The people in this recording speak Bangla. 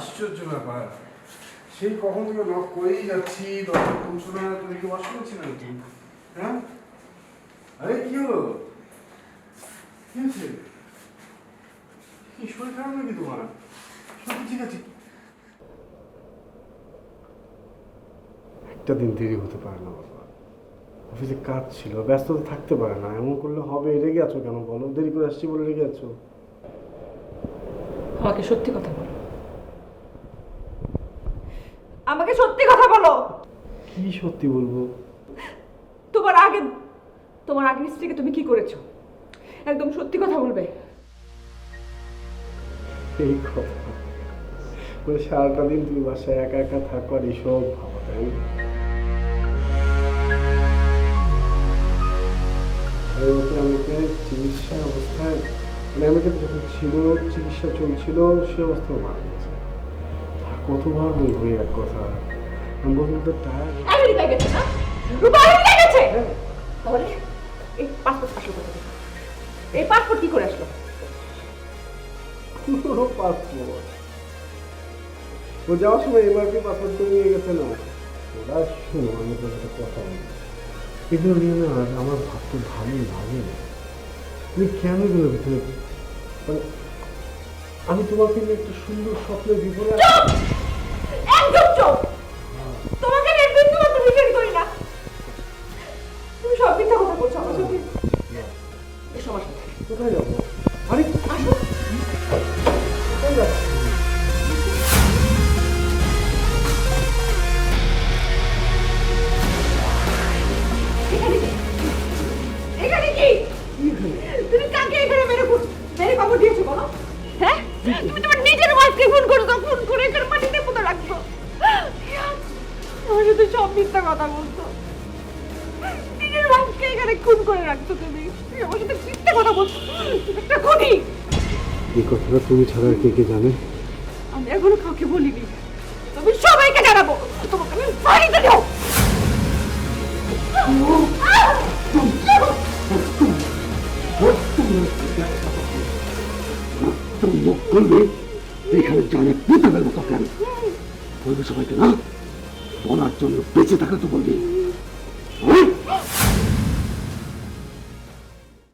আশ্চর্য ব্যাপার, সেই কখন থেকে নক করেই যাচ্ছি, দরজা খুলছো না, তুমি কি বসে করছি না নাকি? হ্যাঁ, আরে কি হলো, কি হয়েছে? কি শরীর খারাপ নাকি তোমার? সব ঠিক আছে? একটা দিন দেরি হতে পারে না বাবা, অফিসে কাজ ছিল, ব্যস্ততা থাকতে পারে না, এমন করলে হবে? রেগে আছো কেন বলো? দেরি করে আসছি বলে রেগে আছো? আমাকে সত্যি কথা বলো, আমাকে সত্যি কথা বলো। কি সত্যি বলবো? তোমার আগের স্ত্রীকে তুমি কি করেছো? একদম সত্যি কথা বলবে। এই কথা মানে সারাটা দিন তুমি বাসায় একা একা থাকো আর এইসব ভাবা, তাই না? আর ওকে আমাকে চিকিৎসা অবস্থায়, মানে আমাকে যখন ছিল, চিকিৎসা চলছিল, সে অবস্থায় মারা গেছে। আর কতবার বলবো এই এক কথা? আমি বলতে টায়ার। আমেরিকা গেছে না? রূপা আমেরিকা গেছে। তাহলে এই পাসপোর্ট আসলো কোথা থেকে? এই পাসপোর্ট কি করে আসলো? পুরো পাসপোর্ট ও যাওয়ার সময় এমআরপি পাসপোর্ট করে নিয়ে গেছে না? ওরা শোনো, আমি তোর একটা কথা বলি, এগুলো নিয়ে না আমার ভাবতে ভালোই লাগে না। তুমি কেন এগুলো ভিতরে, মানে আমি তোমাকে নিয়ে একটা সুন্দর স্বপ্নের বিপরে একদম চুপ। তোমাকে আমি বিন্দু মাত্র বিচার করি না। তুমি সব মিথ্যা কথা বলছো আমার সাথে। এসো আমার সাথে। কোথায় যাবো? আরে আসো। কোথায় যাচ্ছি? এখানে কি? তুমি কাকে এখানে মেরে খবর দিয়েছো বলো? হ্যাঁ? তুমি তোমার নিজের ওয়াইফকে ফোন করেছো, ফোন করে এখানে মাটিতে পুঁতে রাখছো। আমার সাথে সব মিথ্যা কথা বলছো। নিজের ওয়াইফকে এখানে খুন করে রাখছো তুমি। তুমি আমার সাথে মিথ্যা কথা বলছো। তুমি একটা খুনি। এই কথাটা তুমি ছাড়া আর কে কে জানে? আমি এখনো কাউকে বলিনি। তুমি সবাইকে জানাবো। তোমাকে আমি বাড়িতে যাও। মুখ খুলবে এখানে জানে পুঁতে ফেলবো তোকে আমি। বলবি সবাইকে না, বলার জন্য বেঁচে থাকলে তো বলবি।